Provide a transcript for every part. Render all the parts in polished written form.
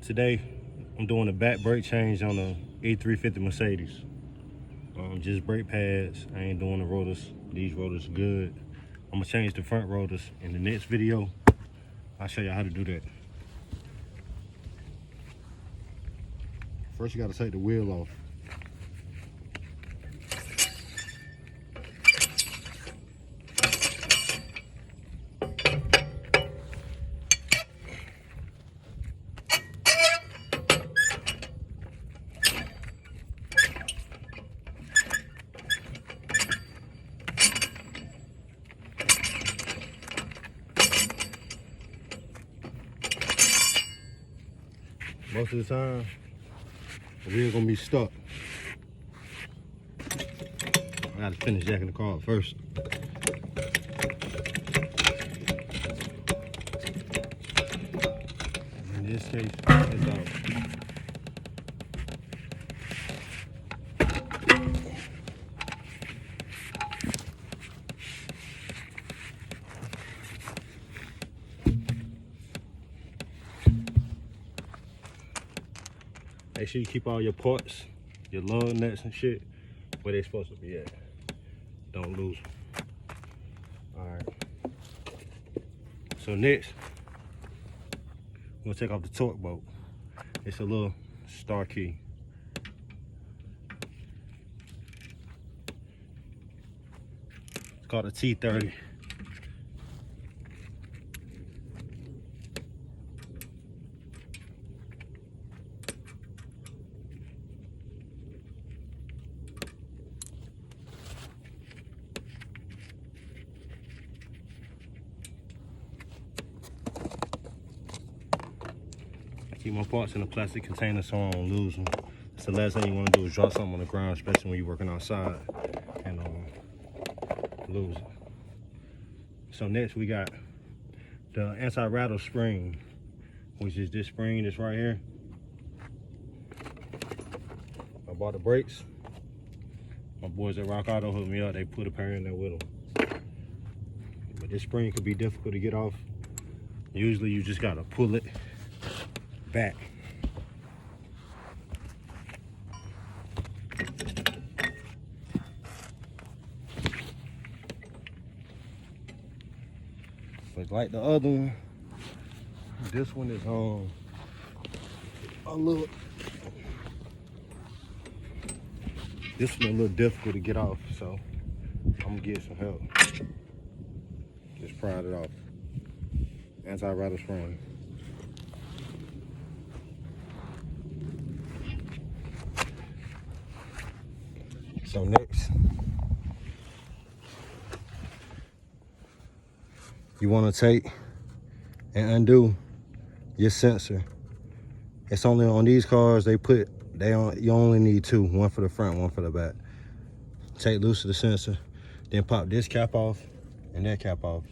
Today, I'm doing a back brake change on the E350 Mercedes. Just brake pads. I ain't doing the rotors. These rotors are good. I'm gonna change the front rotors in the next video. I'll show you how to do that. First, you gotta take the wheel off. Most of the time, the wheel gonna be stuck. I gotta finish jacking the car up first. In this case, it's out. Make sure you keep all your parts, your lug nuts and shit, where they're supposed to be at. Don't lose them. Alright. So next, we're gonna take off the torque bolt. It's a little star key. It's called a T30. Keep my parts in a plastic container so I don't lose them. That's the last thing you want to do is drop something on the ground, especially when you're working outside, and lose it. So next we got the anti-rattle spring, which is this spring that's right here. I bought the brakes. My boys at Rock Auto hooked me up. They put a pair in there with them. But this spring could be difficult to get off. Usually you just gotta pull it back. But like the other one, this one is this one a little difficult to get off, so I'm gonna get some help. Just pried it off. Anti-rattle spring. So next, you want to take and undo your sensor. It's only on these cars you only need two, one for the front, one for the back. Take loose of the sensor, then pop this cap off and that cap off.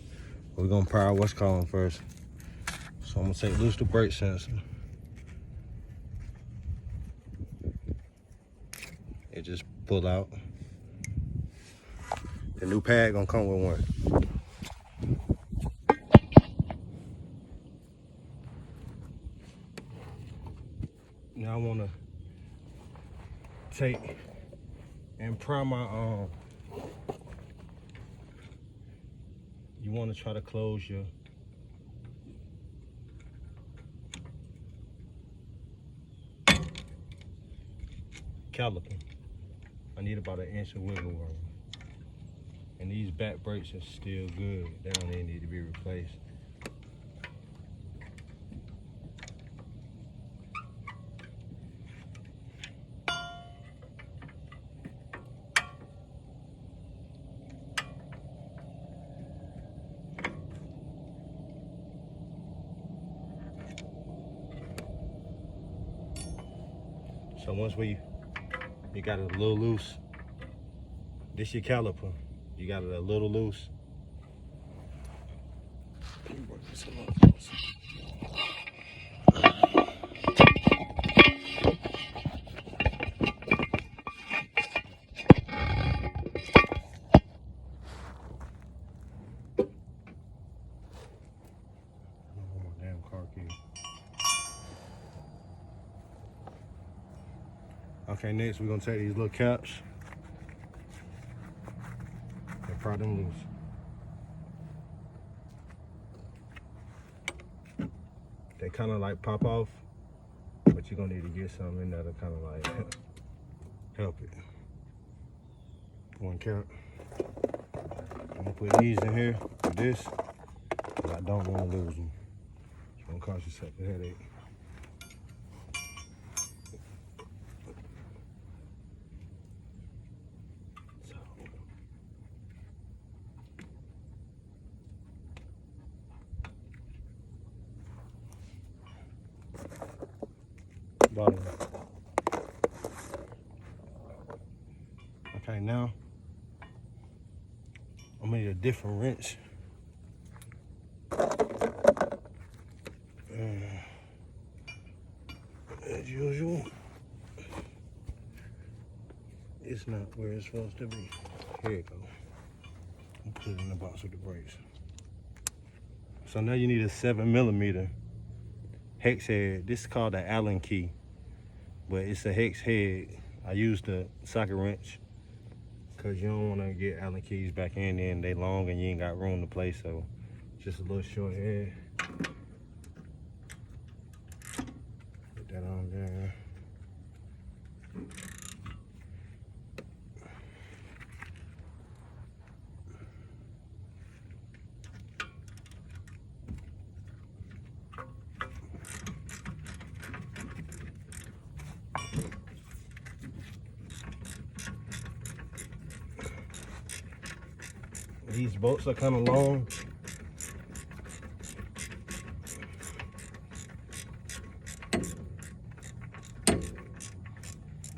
We're gonna power what's calling first. So I'm gonna take loose the brake sensor. It just pull out. The new pad gonna come with one. Now I wanna take and prime my you wanna try to close your caliper. I need about 1 inch of wiggle room. And these back brakes are still good. They don't even need to be replaced. So once you got it a little loose, this your caliper. You got it a little loose. Damn car key. Okay, next we're gonna take these little caps and pry them loose. They kind of like pop off, but you're gonna need to get something in there to kind of like help it. One cap. I'm gonna put these in here with this, but I don't want to lose them. It's gonna cause yourself a headache. Bottom. Okay, now I'm gonna need a different wrench. As usual, it's not where it's supposed to be. Here it goes. Put it in the box with the brakes. So now you need a 7mm hex head. This is called the Allen key, but it's a hex head. I use the socket wrench because you don't want to get Allen keys back in there and they long and you ain't got room to play, so just a little short head. Put that on there. These bolts are kind of long.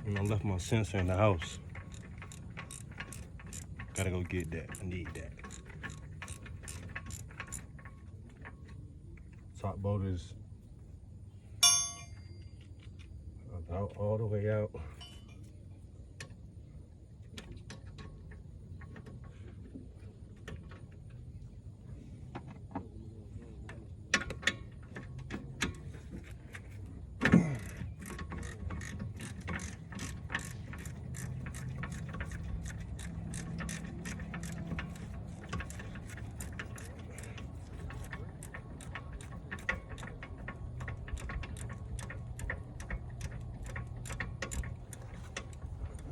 And I left my sensor in the house. Gotta go get that. I need that. Top bolt is about all the way out.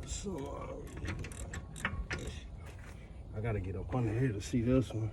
So, I gotta get up under here to see this one.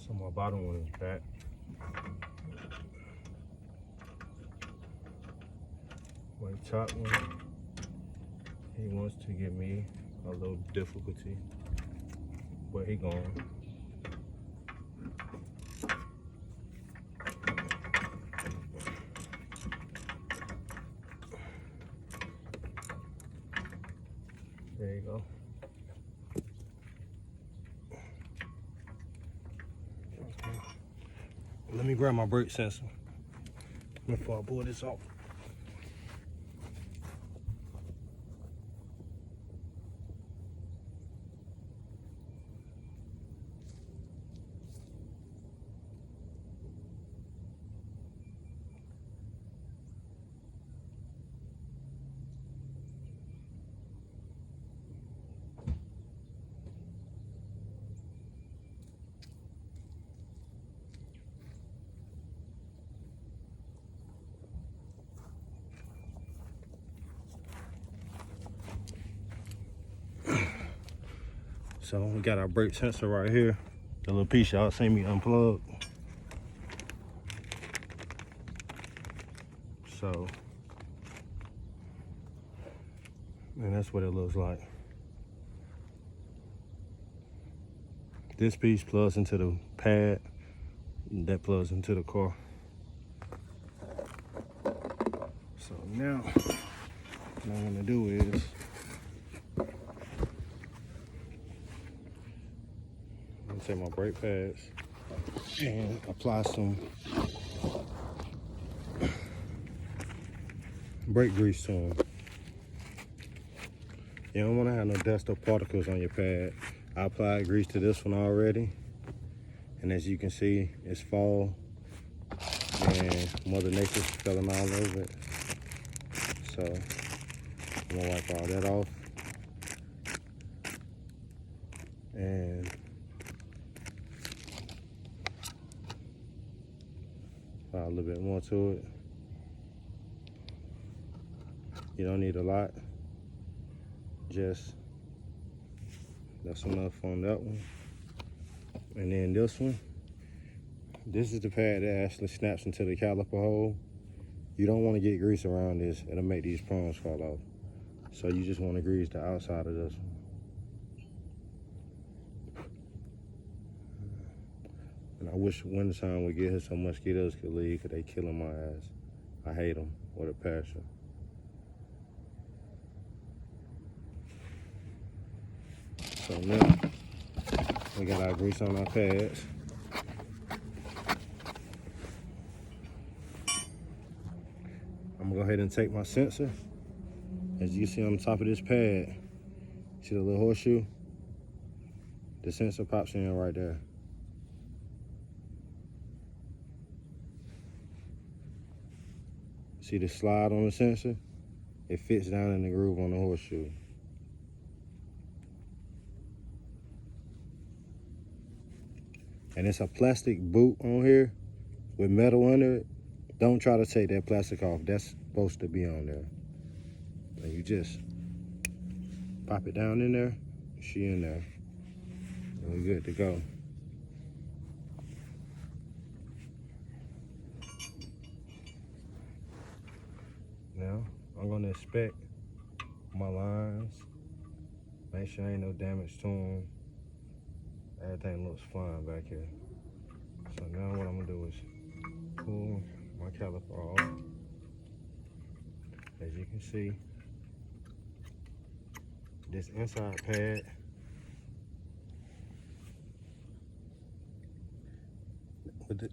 So my bottom one is back. My top one, he wants to give me a little difficulty, but he gone. There you go. Okay. Let me grab my brake sensor before I pull this off. So we got our brake sensor right here. The little piece y'all seen me unplug. So, and that's what it looks like. This piece plugs into the pad, that plugs into the car. So now, what I'm gonna do is, I'm gonna take my brake pads and apply some brake grease to them. You don't wanna have no dust or particles on your pad. I applied grease to this one already. And as you can see, it's fall and Mother Nature's filling all over it. So I'm gonna wipe all that off. And apply a little bit more to it. You don't need a lot. Just, that's enough on that one. And then this one, this is the pad that actually snaps into the caliper hole. You don't want to get grease around this. It'll make these prongs fall off. So you just want to grease the outside of this one. And I wish wintertime would get here so mosquitoes could leave, because they killing my ass. I hate them with a passion. So now, we got our grease on our pads. I'm gonna go ahead and take my sensor. As you can see on the top of this pad, see the little horseshoe? The sensor pops in right there. See the slide on the sensor? It fits down in the groove on the horseshoe. And it's a plastic boot on here with metal under it. Don't try to take that plastic off. That's supposed to be on there. And you just pop it down in there, she in there. And we're good to go. Now, I'm gonna inspect my lines, make sure ain't no damage to them. Everything looks fine back here. So now what I'm gonna do is pull my caliper off. As you can see, this inside pad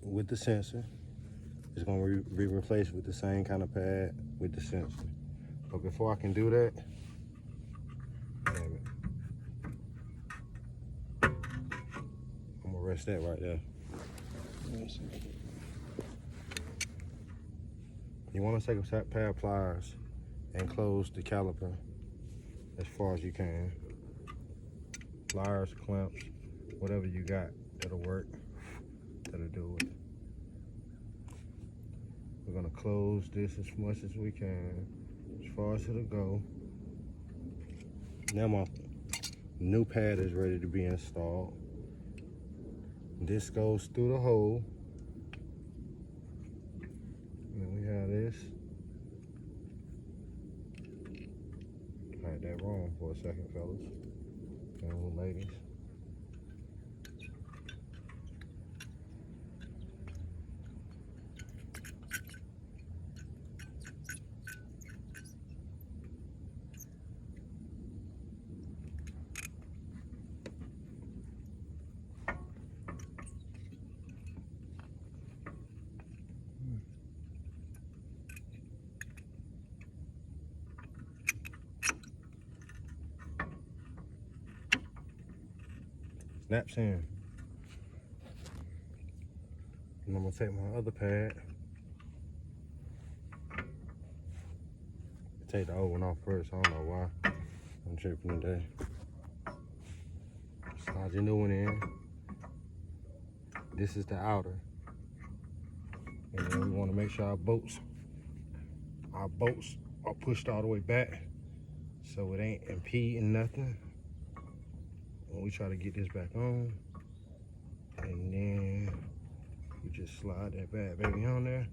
with the sensor is gonna be replaced with the same kind of pad with the sensor. But before I can do that, I'm gonna rest that right there. You want to take a pair of pliers and close the caliper as far as you can. Pliers, clamps, whatever you got that'll work, that'll do it. We're gonna close this as much as we can, as far as it'll go. Now my new pad is ready to be installed. This goes through the hole. And we have this. I had that wrong for a second, fellas and ladies. Snaps in. And I'm gonna take my other pad. Take the old one off first. I don't know why. I'm tripping today. Slide your new one in. This is the outer. And then we want to make sure our bolts are pushed all the way back so it ain't impeding nothing. And we try to get this back on. And then you just slide that bad baby on there.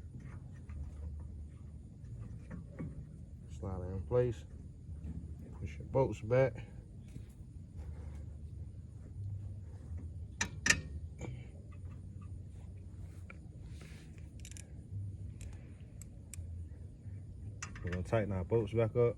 Slide it in place. Push your bolts back. We're gonna tighten our bolts back up.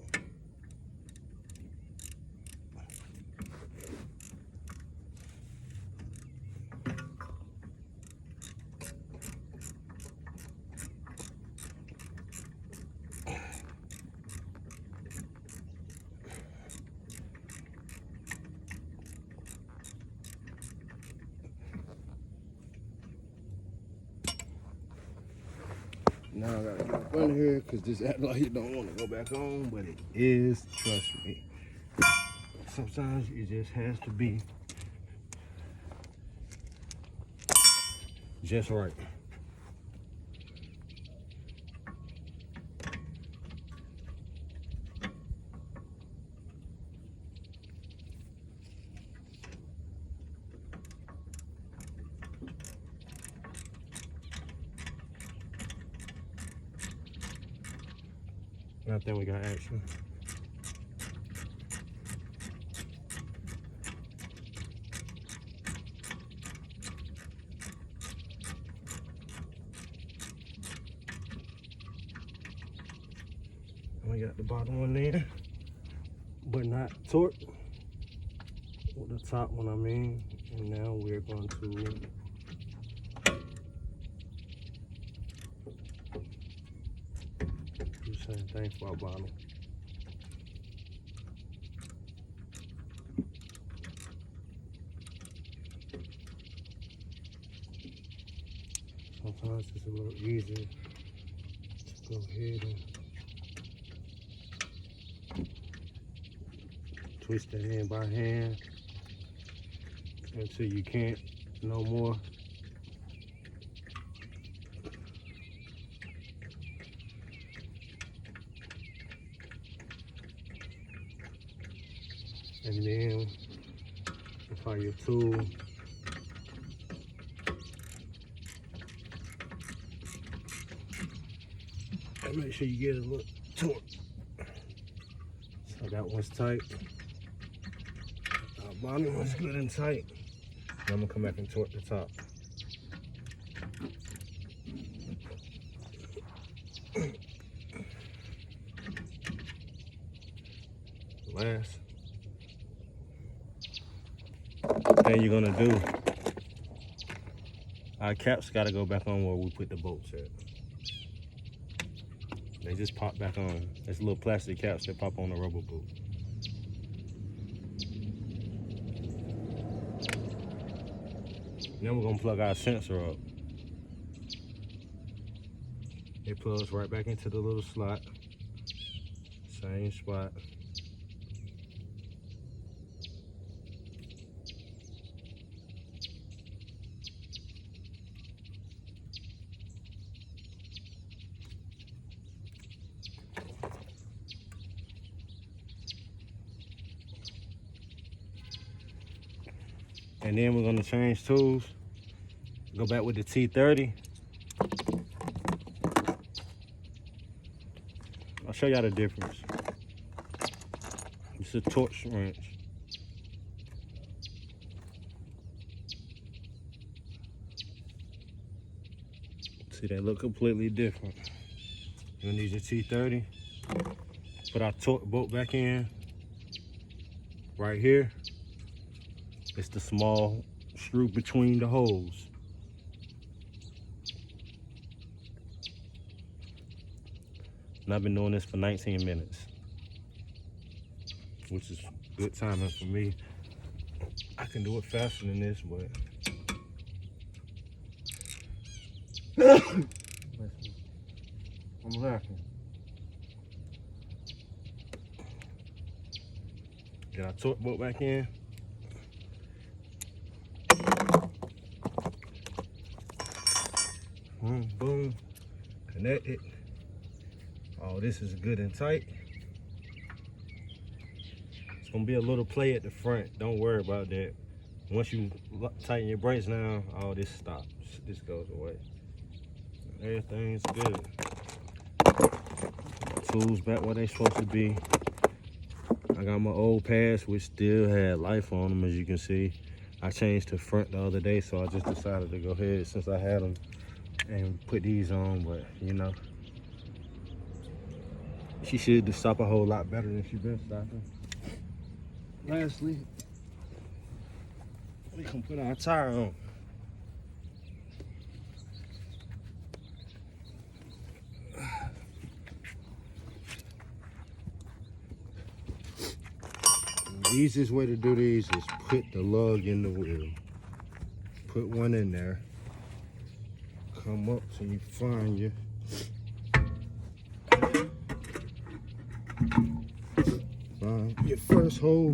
Now I gotta get up under here because this act like you don't want to go back on, but it is, trust me. Sometimes it just has to be just right. I think we got action. We got the bottom one there, but not torque. With the top one, I mean. And now we're going to do the same thing for our bottom. Sometimes it's a little easier to go ahead and twist it in by hand until you can't no more. And then find your tool. And make sure you get a little torque. So that one's tight. Our bottom one's good and tight. And I'm gonna come back and torque the top. Last thing you're gonna do, our caps gotta go back on where we put the bolts at. They just pop back on. It's little plastic caps that pop on the rubber boot. Then we're gonna plug our sensor up. It plugs right back into the little slot. Same spot. And then we're gonna change tools. Go back with the T30. I'll show y'all the difference. It's a torch wrench. See, they look completely different. You're gonna need your T30. Put our torque bolt back in. Right here. It's the small screw between the holes. And I've been doing this for 19 minutes, which is good timing for me. I can do it faster than this, but I'm laughing. Get our torque bolt back in. Boom, boom, connect it. Oh, this is good and tight. It's gonna be a little play at the front. Don't worry about that. Once you tighten your brakes down, all this stops. This goes away. Everything's good. tools back where they supposed to be. I got my old pads, which still had life on them, as you can see. I changed to front the other day, so I just decided to go ahead since I had them and put these on. But you know, she should stop a whole lot better than she's been stopping. Lastly, we can put our tire on. The easiest way to do these is put the lug in the wheel. Put one in there. Come up till you find your first hole.